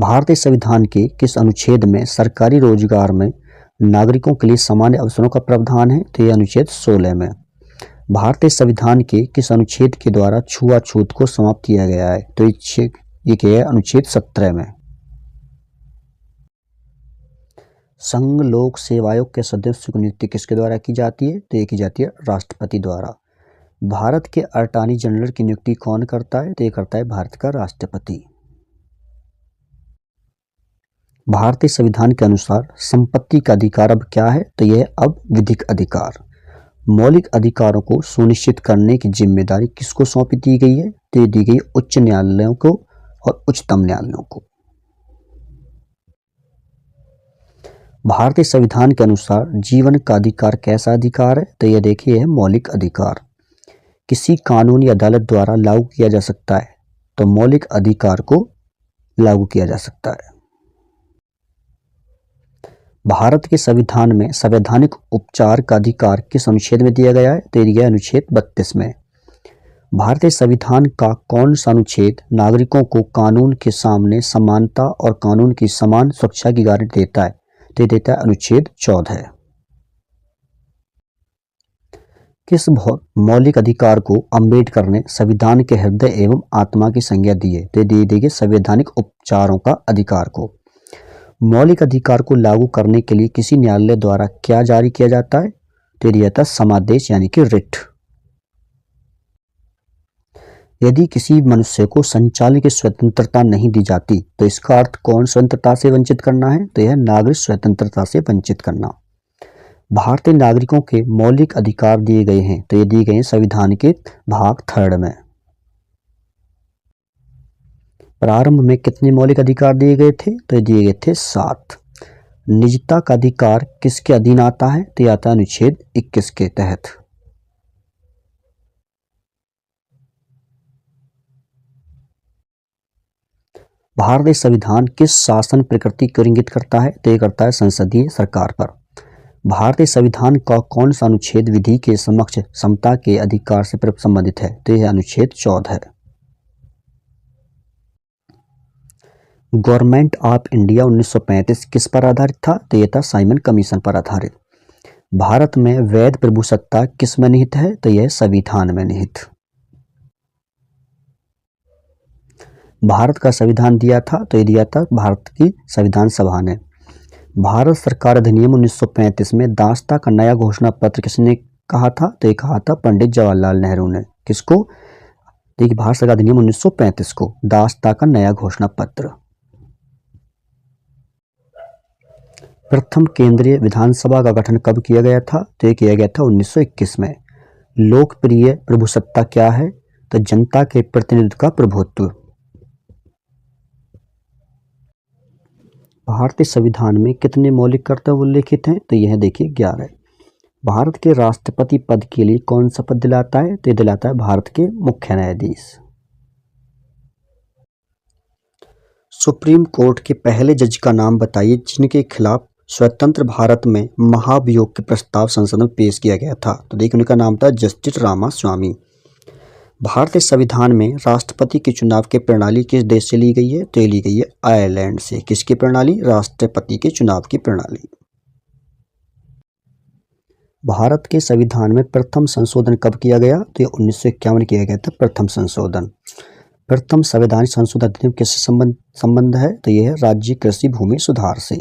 भारतीय संविधान के किस अनुच्छेद में सरकारी रोजगार में नागरिकों के लिए समान अवसरों का प्रावधान है? तो ये अनुच्छेद 16 में। भारतीय संविधान के किस अनुच्छेद के द्वारा छुआछूत को समाप्त किया गया है? तो ये क्या है? अनुच्छेद 17 में। संघ लोक सेवा आयोग के सदस्यों की नियुक्ति किसके द्वारा की जाती है? तो ये की जाती है राष्ट्रपति द्वारा। भारत के अटॉर्नी जनरल की नियुक्ति कौन करता है? तो ये करता है भारत का राष्ट्रपति। भारतीय संविधान के अनुसार संपत्ति का अधिकार अब क्या है? तो यह अब विधिक अधिकार। मौलिक अधिकारों को सुनिश्चित करने की जिम्मेदारी किसको सौंपी दी गई है? तो ये दी गई उच्च न्यायालयों को और उच्चतम न्यायालयों को। भारतीय संविधान के अनुसार जीवन का अधिकार कैसा अधिकार है? तो यह देखिए है मौलिक अधिकार। किसी कानून या अदालत द्वारा लागू किया जा सकता है, तो मौलिक अधिकार को लागू किया जा सकता है। भारत के संविधान में संवैधानिक उपचार का अधिकार किस अनुच्छेद में दिया गया है? तो दिया गया अनुच्छेद 32 में। भारतीय संविधान का कौन सा अनुच्छेद नागरिकों को कानून के सामने समानता और कानून की समान सुरक्षा की गारंटी देता है? तो देता है अनुच्छेद 14। किस मौलिक अधिकार को अंबेडकर ने संविधान के हृदय एवं आत्मा की संज्ञा दी है? तो दी गई संवैधानिक उपचारों का अधिकार को। मौलिक अधिकार को लागू करने के लिए किसी न्यायालय द्वारा क्या जारी किया जाता है? तो दिया जाता है समादेश यानी कि रिट। यदि किसी मनुष्य को संचालन की स्वतंत्रता नहीं दी जाती, तो इसका अर्थ कौन स्वतंत्रता से वंचित करना है? तो यह नागरिक स्वतंत्रता से वंचित करना। भारतीय नागरिकों के मौलिक अधिकार दिए गए हैं, तो ये दिए गए हैं संविधान के भाग 3 में। प्रारंभ में कितने मौलिक अधिकार दिए गए थे? तो ये दिए गए थे 7। निजता का अधिकार किसके अधीन आता है? तो आता है अनुच्छेद 21 के तहत। भारतीय संविधान किस शासन प्रकृति को इंगित करता है? तो ये करता है संसदीय सरकार पर। भारतीय संविधान का कौन सा अनुच्छेद विधि के समक्ष समता के अधिकार से संबंधित है? तो यह अनुच्छेद 14 है। गवर्नमेंट ऑफ इंडिया 1935 किस पर आधारित था? तो यह था साइमन कमीशन पर आधारित। भारत में वैध प्रभुसत्ता किस में निहित है? तो यह संविधान में निहित। भारत का संविधान दिया था, तो ये दिया था भारत की संविधान सभा ने। भारत सरकार अधिनियम 1935 में दासता का नया घोषणा पत्र किसने कहा था? तो ये कहा था पंडित जवाहरलाल नेहरू ने। किसको? देखिए भारत सरकार अधिनियम 1935 को, दासता का नया घोषणा पत्र। प्रथम केंद्रीय विधानसभा का गठन कब किया गया था? तो ये किया गया था 1921 में। लोकप्रिय प्रभुसत्ता क्या है? तो जनता के प्रतिनिधित्व का प्रभुत्व। भारतीय संविधान में कितने मौलिक कर्तव्य उल्लेखित हैं? तो यह देखिए 11। भारत के राष्ट्रपति पद के लिए कौन सा पद दिलाता है? तो दिलाता है भारत के मुख्य न्यायाधीश। सुप्रीम कोर्ट के पहले जज का नाम बताइए जिनके खिलाफ स्वतंत्र भारत में महाभियोग के प्रस्ताव संसद में पेश किया गया था। तो देखिए उनका नाम था जस्टिस रामास्वामी। भारतीय संविधान में राष्ट्रपति के चुनाव की प्रणाली किस देश से ली गई है? तो ये ली गई है आयरलैंड से। किसकी प्रणाली? राष्ट्रपति के चुनाव की प्रणाली। भारत के संविधान में प्रथम संशोधन कब किया गया? तो ये 1951 किया गया था प्रथम संशोधन। प्रथम संवैधानिक संशोधन अधिनियम किससे संबंध है? तो यह है राज्य कृषि भूमि सुधार से।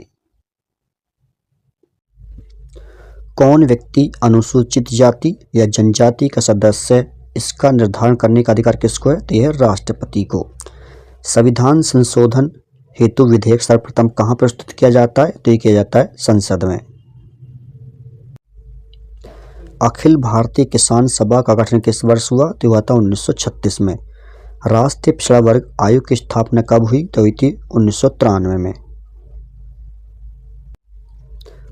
कौन व्यक्ति अनुसूचित जाति या जनजाति का सदस्य, इसका निर्धारण करने का अधिकार किसको है? तो यह राष्ट्रपति को। संविधान संशोधन हेतु विधेयक सर्वप्रथम कहाँ प्रस्तुत किया जाता है? तो ये किया जाता है संसद में। अखिल भारतीय किसान सभा का गठन किस वर्ष हुआ? तो हुआ था 1936 में। राष्ट्रीय पिछड़ा वर्ग आयोग की स्थापना कब हुई? तो हुई थी 1993 में।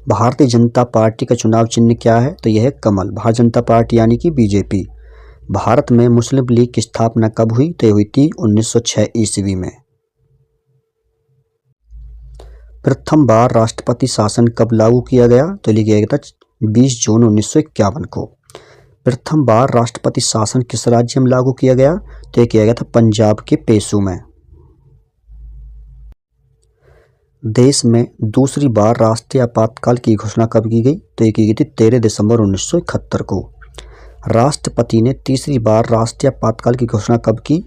भारतीय जनता पार्टी का चुनाव चिन्ह क्या है? तो यह है कमल। भारतीय जनता पार्टी यानी कि बीजेपी। भारत में मुस्लिम लीग की स्थापना कब हुई? तो हुई थी 1906 ईस्वी में। प्रथम बार राष्ट्रपति शासन कब लागू किया गया? तो लिखा गया था 20 जून 1951 को। प्रथम बार राष्ट्रपति शासन किस राज्य में लागू किया गया? तो किया गया था पंजाब के पेशू में। देश में दूसरी बार राष्ट्रीय आपातकाल की घोषणा कब की गई? तो ये की गई थी 13 दिसंबर 1971 को। राष्ट्रपति ने तीसरी बार राष्ट्रीय आपातकाल की घोषणा कब की?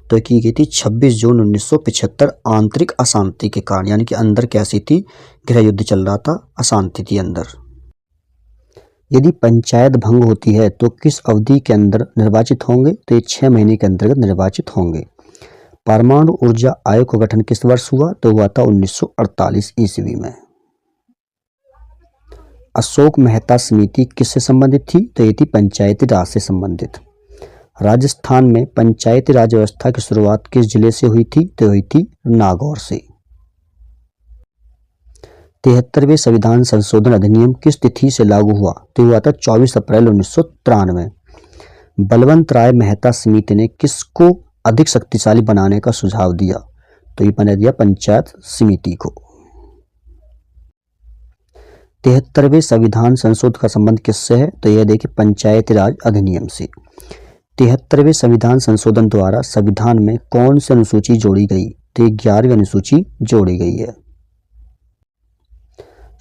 तो ये की गई थी 26 जून 1975 आंतरिक अशांति के कारण, यानी कि अंदर कैसी थी, गृह युद्ध चल रहा था, अशांति थी अंदर। यदि पंचायत भंग होती है तो किस अवधि के अंदर निर्वाचित होंगे? तो ये 6 महीने के अंतर्गत निर्वाचित होंगे। परमाणु ऊर्जा आयोग का गठन किस वर्ष हुआ? तो हुआ था 1948 ईस्वी में। अशोक मेहता समिति किससे संबंधित थी? तो ये थी पंचायती राज से संबंधित। राजस्थान में पंचायती राज व्यवस्था की शुरुआत किस जिले से हुई थी? तो हुई थी नागौर से। 73वें संविधान संशोधन अधिनियम किस तिथि से लागू हुआ? तो हुआ था 24 अप्रैल 1993। बलवंत राय मेहता समिति ने किसको अधिक शक्तिशाली बनाने का सुझाव दिया? तो ये बना दिया पंचायत समिति को। 73वें संविधान संशोधन का संबंध किससे है? तो यह देखिए पंचायती राज अधिनियम से। 73वें संविधान संशोधन द्वारा संविधान में कौन सी अनुसूची जोड़ी गई? तो 11वीं अनुसूची जोड़ी गई है।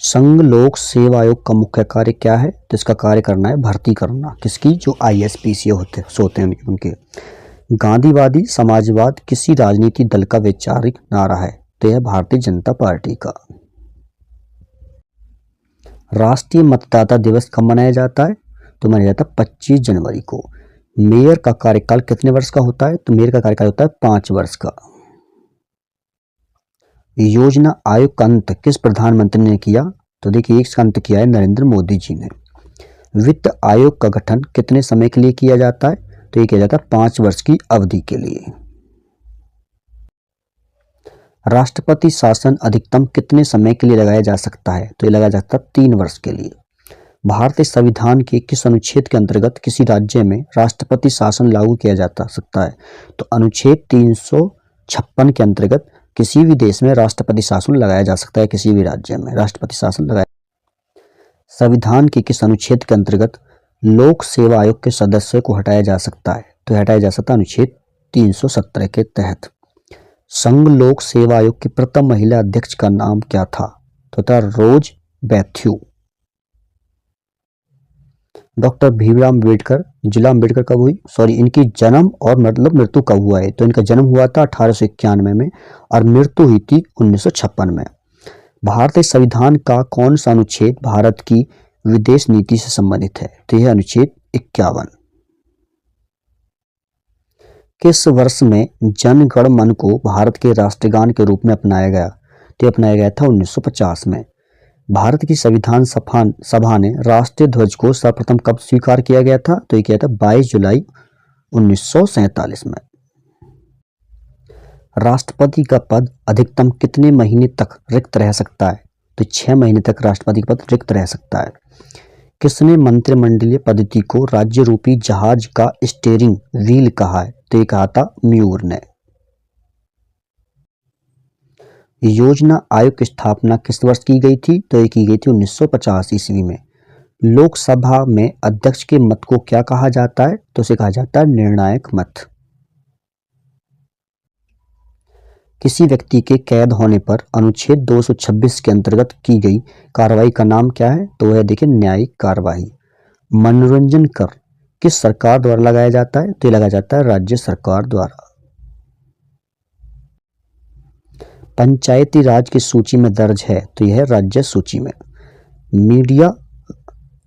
संघ लोक सेवा आयोग का मुख्य कार्य क्या है? तो इसका कार्य करना है भर्ती करना, किसकी? जो IAS PCA होते हैं उनके। गांधीवादी समाजवाद किसी राजनीति दल का वैचारिक नारा है? तो यह भारतीय जनता पार्टी का। राष्ट्रीय मतदाता दिवस कब मनाया जाता है? तो मनाया जाता है 25 जनवरी को। मेयर का कार्यकाल कितने वर्ष का होता है? तो मेयर का कार्यकाल होता है 5 वर्ष का। योजना आयोग का अंत किस प्रधानमंत्री ने किया? तो देखिए इसका अंत किया है नरेंद्र मोदी जी ने। वित्त आयोग का गठन कितने समय के लिए किया जाता है? तो ये किया जाता है 5 वर्ष की अवधि के लिए। राष्ट्रपति शासन अधिकतम कितने समय के लिए लगाया जा सकता है? तो ये लगाया जा सकता है 3 वर्ष के लिए। भारतीय संविधान के किस अनुच्छेद के अंतर्गत किसी राज्य में राष्ट्रपति शासन लागू किया जा सकता है? तो अनुच्छेद 356 के अंतर्गत किसी भी देश में राष्ट्रपति शासन लगाया जा सकता है, किसी भी राज्य में राष्ट्रपति शासन लगाया। संविधान के किस अनुच्छेद के अंतर्गत लोक सेवा आयोग के सदस्य को हटाया जा सकता है? तो हटाया जा सकता है अनुच्छेद 317 के तहत। संघ लोक सेवा आयोग की प्रथम महिला अध्यक्ष का नाम क्या था? तो था रोज बैथ्यू। डॉक्टर भीमराव अम्बेडकर, जिला अम्बेडकर कब हुई? इनकी जन्म और मतलब मृत्यु कब हुआ है? तो इनका जन्म हुआ था 1891 में और मृत्यु हुई थी 1956 में। भारतीय संविधान का कौन सा अनुच्छेद भारत की विदेश नीति से संबंधित है? तो यह अनुच्छेद 51। किस वर्ष में जन गण मन को भारत के राष्ट्रगान के रूप में अपनाया गया? तो अपनाया गया था 1950 में। भारत की संविधान सभा ने राष्ट्रीय ध्वज को सर्वप्रथम कब स्वीकार किया गया था? तो ये किया था 22 जुलाई 1947 में। राष्ट्रपति का पद अधिकतम कितने महीने तक रिक्त रह सकता है? तो 6 महीने तक राष्ट्रपति का पद रिक्त रह सकता है। किसने मंत्रिमंडलीय पद्धति को राज्य रूपी जहाज का स्टीयरिंग व्हील कहा है? तो ये कहा था म्यूर ने। योजना आयोग की स्थापना किस वर्ष की गई थी? तो ये की गई थी 1950 ईस्वी में। लोकसभा में अध्यक्ष के मत को क्या कहा जाता है? तो उसे कहा जाता है निर्णायक मत। किसी व्यक्ति के कैद होने पर अनुच्छेद 226 के अंतर्गत की गई कार्रवाई का नाम क्या है? तो वह देखिए न्यायिक कार्रवाई। मनोरंजन कर किस सरकार द्वारा लगाया जाता है? तो ये लगाया जाता है राज्य सरकार द्वारा। पंचायती राज की सूची में दर्ज है? तो यह है राज्य सूची में।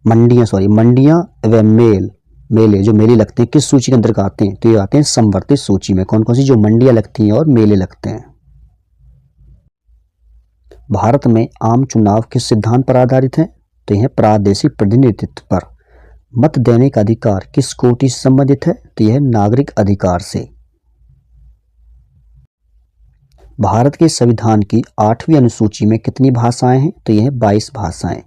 मंडियां व मेले जो मेले लगते हैं किस सूची के अंतर्गत आते हैं? तो ये आते हैं संवर्धित सूची में। कौन कौन सी? जो मंडियां लगती हैं और मेले लगते हैं। भारत में आम चुनाव किस सिद्धांत पर आधारित हैं? तो यह प्रादेशिक प्रतिनिधित्व पर। मत देने का अधिकार किस कोटि से संबंधित है? तो यह नागरिक अधिकार से। भारत के संविधान की 8वीं अनुसूची में कितनी भाषाएं हैं? तो यह 22 भाषाएं।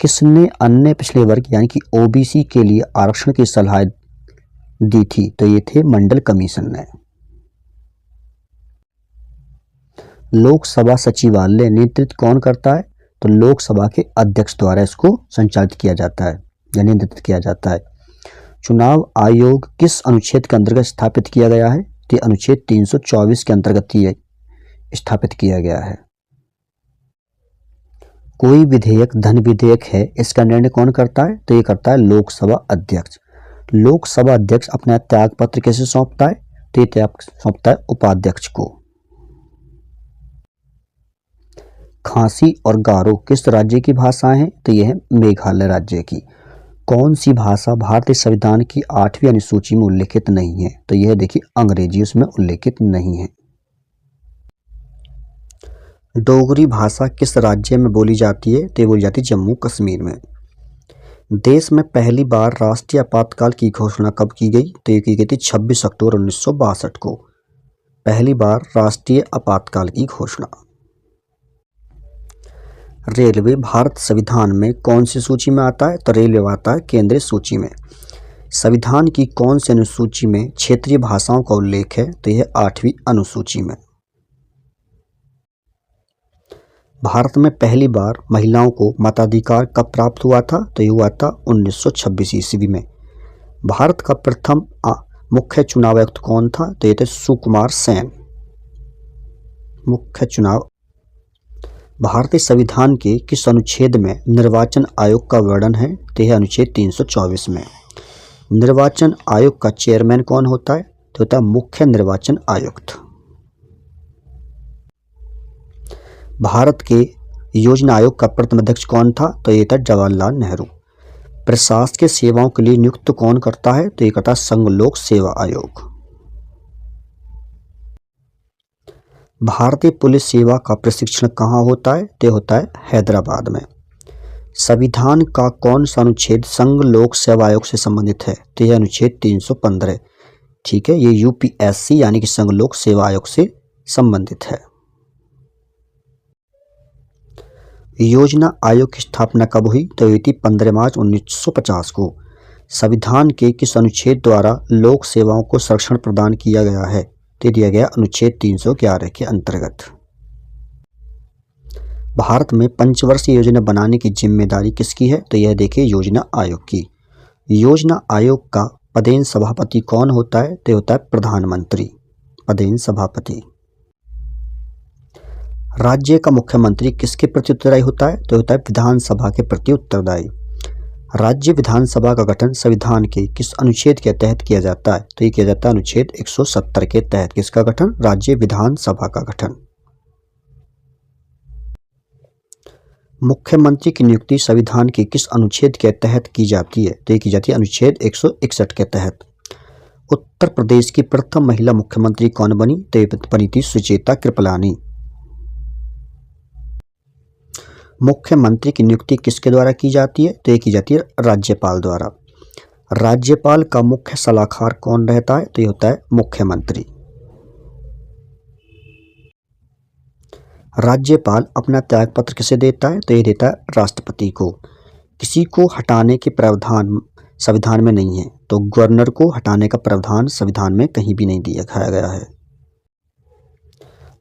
किसने अन्य पिछड़े वर्ग यानी कि OBC के लिए आरक्षण की सलाह दी थी? तो ये थे मंडल कमीशन ने। लोकसभा सचिवालय नेतृत्व कौन करता है? तो लोकसभा के अध्यक्ष द्वारा इसको संचालित किया जाता है या नेतृत्व किया जाता है। चुनाव आयोग किस अनुच्छेद के अंतर्गत स्थापित किया गया है? तो अनुच्छेद 324 के अंतर्गत स्थापित किया गया है। कोई विधेयक धन विधेयक है, इसका निर्णय कौन करता है? तो ये करता है लोकसभा अध्यक्ष। लोकसभा अध्यक्ष अपना त्याग पत्र किसे सौंपता है? तो ये त्याग सौंपता है उपाध्यक्ष को। खासी और गारो किस राज्य की भाषा है? तो यह है मेघालय राज्य की। कौन सी भाषा भारतीय संविधान की 8वीं अनुसूची में उल्लेखित नहीं है? तो यह देखिए अंग्रेजी उसमें उल्लेखित नहीं है। डोगरी भाषा किस राज्य में बोली जाती है? तो ये बोली जाती है जम्मू कश्मीर में। देश में पहली बार राष्ट्रीय आपातकाल की घोषणा कब की गई? तो ये की गई थी 26 अक्टूबर 1962 को, पहली बार राष्ट्रीय आपातकाल की घोषणा। रेलवे भारत संविधान में कौन सी सूची में आता है? तो रेलवे आता है केंद्रीय सूची में। संविधान की कौन सी अनुसूची में क्षेत्रीय भाषाओं का उल्लेख है? तो यह 8वीं अनुसूची में। भारत में पहली बार महिलाओं को मताधिकार कब प्राप्त हुआ था? तो ये हुआ था 1926 ईस्वी में। भारत का प्रथम मुख्य चुनाव आयुक्त कौन था? तो ये थे सुकुमार सेन। मुख्य चुनाव। भारतीय संविधान के किस अनुच्छेद में निर्वाचन आयोग का वर्णन है? तो यह अनुच्छेद 324 में। निर्वाचन आयोग का चेयरमैन कौन होता है? तो होता है मुख्य निर्वाचन आयुक्त। भारत के योजना आयोग का प्रथम अध्यक्ष कौन था? तो ये था जवाहरलाल नेहरू। प्रशासकीय सेवाओं के लिए नियुक्त कौन करता है? तो ये करता है संघ लोक सेवा आयोग। भारतीय पुलिस सेवा का प्रशिक्षण कहाँ होता है? तो होता है हैदराबाद में। संविधान का कौन सा अनुच्छेद संघ लोक सेवा आयोग से संबंधित है? तो यह अनुच्छेद 315। ठीक है, ये यूपीएससी यानी कि संघ लोक सेवा आयोग से संबंधित है। योजना आयोग की स्थापना कब हुई? तो हुई थी 15 मार्च 1950 को। संविधान के किस अनुच्छेद द्वारा लोक सेवाओं को संरक्षण प्रदान किया गया है? तो दिया गया अनुच्छेद 311 के अंतर्गत। भारत में पंचवर्षीय योजना बनाने की जिम्मेदारी किसकी है? तो यह देखिए योजना आयोग की। योजना आयोग का पदेन सभापति कौन होता है? तो होता है प्रधानमंत्री, पदेन सभापति। राज्य का मुख्यमंत्री किसके प्रति उत्तरदायी होता है? तो होता है विधानसभा के प्रति उत्तरदायी। राज्य विधानसभा का गठन संविधान के किस अनुच्छेद के तहत किया जाता है? तो ये किया जाता है अनुच्छेद 170 के तहत। किसका गठन? राज्य विधानसभा का गठन। मुख्यमंत्री की नियुक्ति संविधान के किस अनुच्छेद के तहत की जाती है? तो ये की जाती है अनुच्छेद 161 के तहत। उत्तर प्रदेश की प्रथम महिला मुख्यमंत्री कौन बनी? तो ये बनी थी सुचेता कृपलानी। मुख्यमंत्री की नियुक्ति किसके द्वारा की जाती है? तो ये की जाती है राज्यपाल द्वारा। राज्यपाल का मुख्य सलाहकार कौन रहता है? तो ये होता है मुख्यमंत्री। राज्यपाल अपना त्यागपत्र किसे देता है? तो ये देता है राष्ट्रपति को। किसी को हटाने के प्रावधान संविधान में नहीं है, तो गवर्नर को हटाने का प्रावधान संविधान में कहीं भी नहीं दिखाया गया है।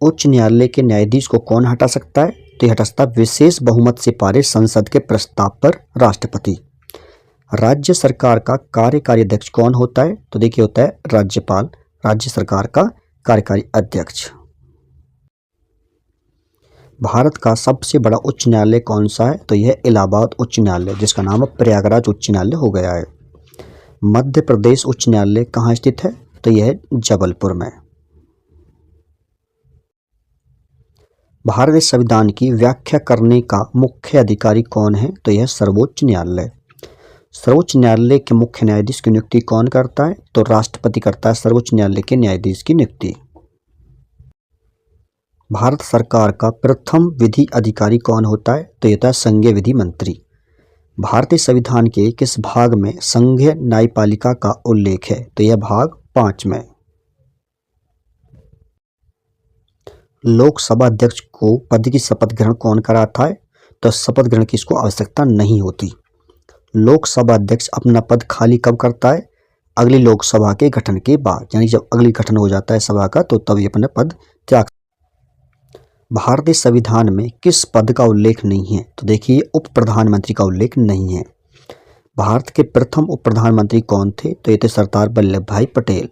उच्च न्यायालय के न्यायाधीश को कौन हटा सकता है? तो यह हटा सकता है विशेष बहुमत से पारित संसद के प्रस्ताव पर राष्ट्रपति। राज्य सरकार का कार्यकारी अध्यक्ष कौन होता है? तो देखिए होता है राज्यपाल, राज्य सरकार का कार्यकारी अध्यक्ष। भारत का सबसे बड़ा उच्च न्यायालय कौन सा है? तो यह इलाहाबाद उच्च न्यायालय, जिसका नाम अब प्रयागराज उच्च न्यायालय हो गया है। मध्य प्रदेश उच्च न्यायालय कहाँ स्थित है? तो यह है जबलपुर में। भारतीय संविधान की व्याख्या करने का मुख्य अधिकारी कौन है? तो यह सर्वोच्च न्यायालय। सर्वोच्च न्यायालय के मुख्य न्यायाधीश की नियुक्ति कौन करता है? तो राष्ट्रपति करता है सर्वोच्च न्यायालय के न्यायाधीश की नियुक्ति। भारत सरकार का प्रथम विधि अधिकारी कौन होता है? तो यह होता है संघीय विधि मंत्री। भारतीय संविधान के किस भाग में संघीय न्यायपालिका का उल्लेख है? तो यह भाग 5 में। लोकसभा अध्यक्ष को पद की शपथ ग्रहण कौन कराता है? तो शपथ ग्रहण की इसको आवश्यकता नहीं होती। लोकसभा अध्यक्ष अपना पद खाली कब करता है? अगली लोकसभा के गठन के बाद, यानी जब अगली गठन हो जाता है सभा का, तो तब ये अपना पद त्याग। भारतीय संविधान में किस पद का उल्लेख नहीं है? तो देखिए उप प्रधानमंत्री का उल्लेख नहीं है। भारत के प्रथम उप प्रधानमंत्री कौन थे? तो ये थे सरदार वल्लभ भाई पटेल।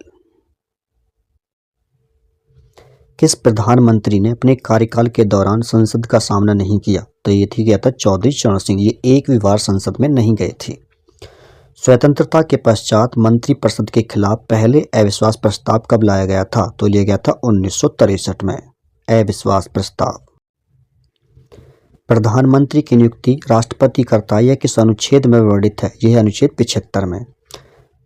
किस प्रधानमंत्री ने अपने कार्यकाल के दौरान संसद का सामना नहीं किया? तो ये थी क्या था चौधरी चरण सिंह। ये एक भी बार संसद में नहीं गए थे। स्वतंत्रता के पश्चात मंत्रिपरिषद के खिलाफ पहले अविश्वास प्रस्ताव कब लाया गया था? तो लिया गया था 1963 में अविश्वास प्रस्ताव। प्रधानमंत्री की नियुक्ति राष्ट्रपति करता है, यह किस अनुच्छेद में वर्णित है? यह अनुच्छेद 75 में।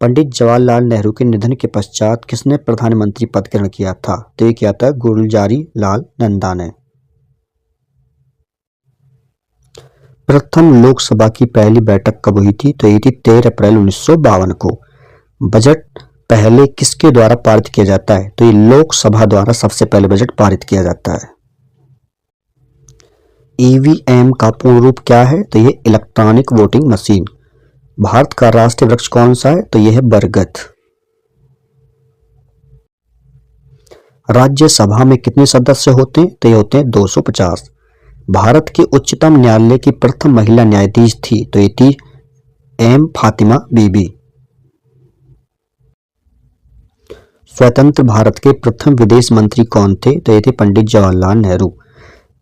पंडित जवाहरलाल नेहरू के निधन के पश्चात किसने प्रधानमंत्री पद ग्रहण किया था? तो ये किया था गुलजारी लाल नंदा ने। प्रथम लोकसभा की पहली बैठक कब हुई थी? तो ये थी 13 अप्रैल 1952 को। बजट पहले किसके द्वारा पारित किया जाता है? तो ये लोकसभा द्वारा सबसे पहले बजट पारित किया जाता है। ईवीएम का पूर्ण रूप क्या है? तो ये इलेक्ट्रॉनिक वोटिंग मशीन। भारत का राष्ट्रीय वृक्ष कौन सा है? तो यह है बरगद। राज्यसभा में कितने सदस्य होते हैं? तो ये होते हैं 250। भारत के उच्चतम न्यायालय की प्रथम महिला न्यायाधीश थी, तो ये थी एम फातिमा बीबी। स्वतंत्र भारत के प्रथम विदेश मंत्री कौन थे? तो ये थे पंडित जवाहरलाल नेहरू।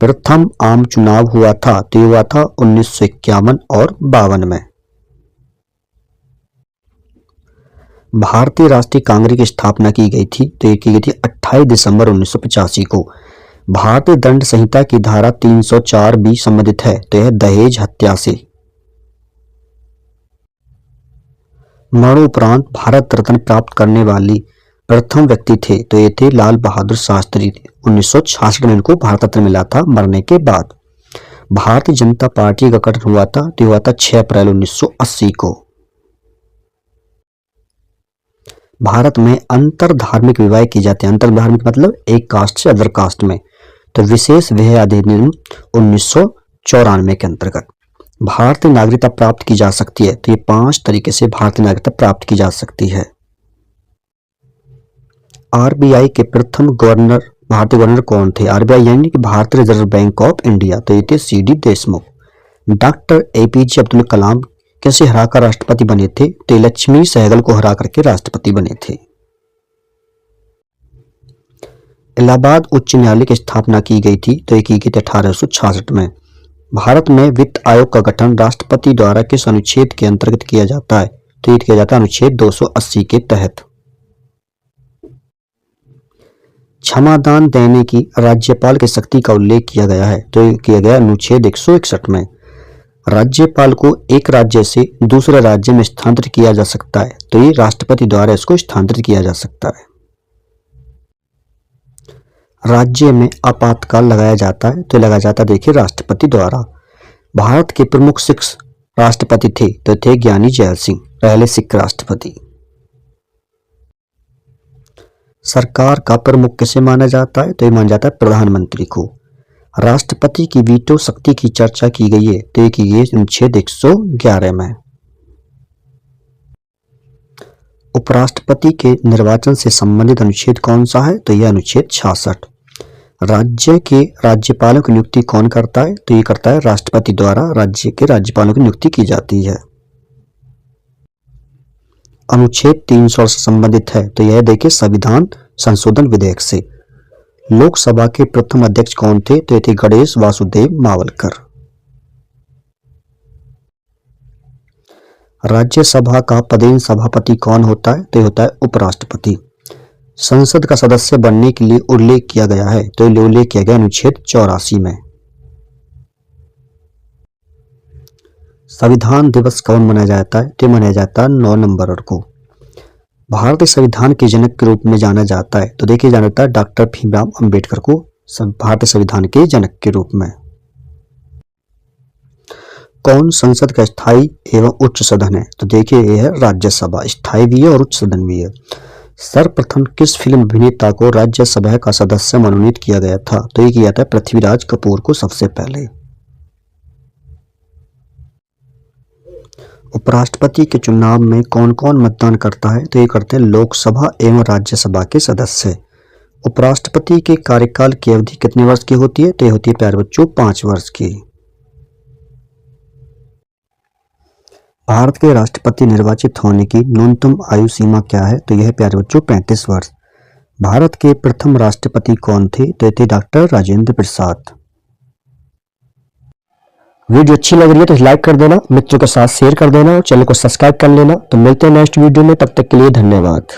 प्रथम आम चुनाव हुआ था, तो ये हुआ था 1951 और 52 में। भारतीय राष्ट्रीय कांग्रेस की स्थापना की गई थी, तो ये की गई थी 28 दिसंबर 1985 को। भारतीय दंड संहिता की धारा 304 भी संबंधित है, तो यह दहेज हत्या से। मरणोपरांत भारत रत्न प्राप्त करने वाली प्रथम व्यक्ति थे, तो ये थे लाल बहादुर शास्त्री। 1966 में इनको भारत रत्न मिला था मरने के बाद। भारतीय जनता पार्टी का गठन हुआ था, तो हुआ था 6 अप्रैल 1980 को। भारत में अंतर धार्मिक विवाह की जाते हैं। अंतर धार्मिक मतलब एक कास्ट से अदर कास्ट में। तो विशेष विवाह अधिनियम 1994 के अंतर्गत भारतीय नागरिकता प्राप्त की जा सकती है। तो ये 5 तरीके से भारतीय नागरिकता प्राप्त की जा सकती है। आरबीआई के प्रथम गवर्नर, भारतीय गवर्नर कौन थे? आरबीआई यानी कि भारतीय रिजर्व बैंक ऑफ इंडिया, तो ये थे CD Deshmukh. Doctor APJ Abdul Kalam कैसे हराकर राष्ट्रपति बने थे? तो लक्ष्मी सहगल को हरा करके राष्ट्रपति बने थे। इलाहाबाद उच्च न्यायालय की स्थापना की गई थी, तो ये की गई थी 1866 में। भारत में वित्त आयोग का गठन राष्ट्रपति द्वारा किस अनुच्छेद के अंतर्गत किया जाता है? तो ये किया जाता है अनुच्छेद 280 के तहत। क्षमादान देने की राज्यपाल की शक्ति का उल्लेख किया गया है, तो ये किया गया अनुच्छेद 161 में। राज्यपाल को एक राज्य से दूसरे राज्य में स्थानांतरित किया जा सकता है, तो ये राष्ट्रपति द्वारा इसको स्थानांतरित किया जा सकता है। राज्य में आपातकाल लगाया जाता है, तो लगाया जाता है देखिए राष्ट्रपति द्वारा। भारत के प्रमुख सिख राष्ट्रपति थे, तो थे ज्ञानी जैल सिंह, पहले सिख राष्ट्रपति। सरकार का प्रमुख किसे माना जाता है? तो ये माना जाता है प्रधानमंत्री को। राष्ट्रपति की वीटो शक्ति की चर्चा की गई है, तो ये की गई अनुच्छेद 111 में। उपराष्ट्रपति के निर्वाचन से संबंधित अनुच्छेद कौन सा है? तो यह अनुच्छेद 66। राज्य के राज्यपालों की नियुक्ति कौन करता है? तो ये करता है राष्ट्रपति द्वारा राज्य के राज्यपालों की नियुक्ति की जाती है। अनुच्छेद 300 से संबंधित है, तो यह देखिए संविधान संशोधन विधेयक से। लोकसभा के प्रथम अध्यक्ष कौन थे? तो ये थे गणेश वासुदेव मावलकर। राज्यसभा का पदेन सभापति कौन होता है? तो ये होता है उपराष्ट्रपति। संसद का सदस्य बनने के लिए उल्लेख किया गया है, तो ये उल्लेख किया गया अनुच्छेद 84 में। संविधान दिवस कब मनाया जाता है? तो मनाया जाता है 9 नवंबर को। भारतीय संविधान के जनक के रूप में जाना जाता है, तो देखिए जाना जाता है डॉक्टर भीमराव अंबेडकर को भारतीय संविधान के जनक के रूप में। कौन संसद का स्थायी एवं उच्च सदन है? तो देखिए यह है राज्यसभा, स्थायी भी है और उच्च सदन भी है। सर्वप्रथम किस फिल्म अभिनेता को राज्यसभा का सदस्य मनोनीत किया गया था? तो ये किया था पृथ्वीराज कपूर को सबसे पहले। उपराष्ट्रपति के चुनाव में कौन कौन मतदान करता है? तो ये करते हैं लोकसभा एवं राज्यसभा के सदस्य। उपराष्ट्रपति के कार्यकाल की अवधि कितने वर्ष की होती है? तो ये होती है प्यारे बच्चों 5 वर्ष की। भारत के राष्ट्रपति निर्वाचित होने की न्यूनतम आयु सीमा क्या है? तो यह है प्यारे बच्चों 35 वर्ष। भारत के प्रथम राष्ट्रपति कौन थे? तो ये थे डॉक्टर राजेंद्र प्रसाद। वीडियो अच्छी लग रही है तो लाइक कर देना, मित्रों के साथ शेयर कर देना और चैनल को सब्सक्राइब कर लेना। तो मिलते हैं नेक्स्ट वीडियो में, तब तक के लिए धन्यवाद।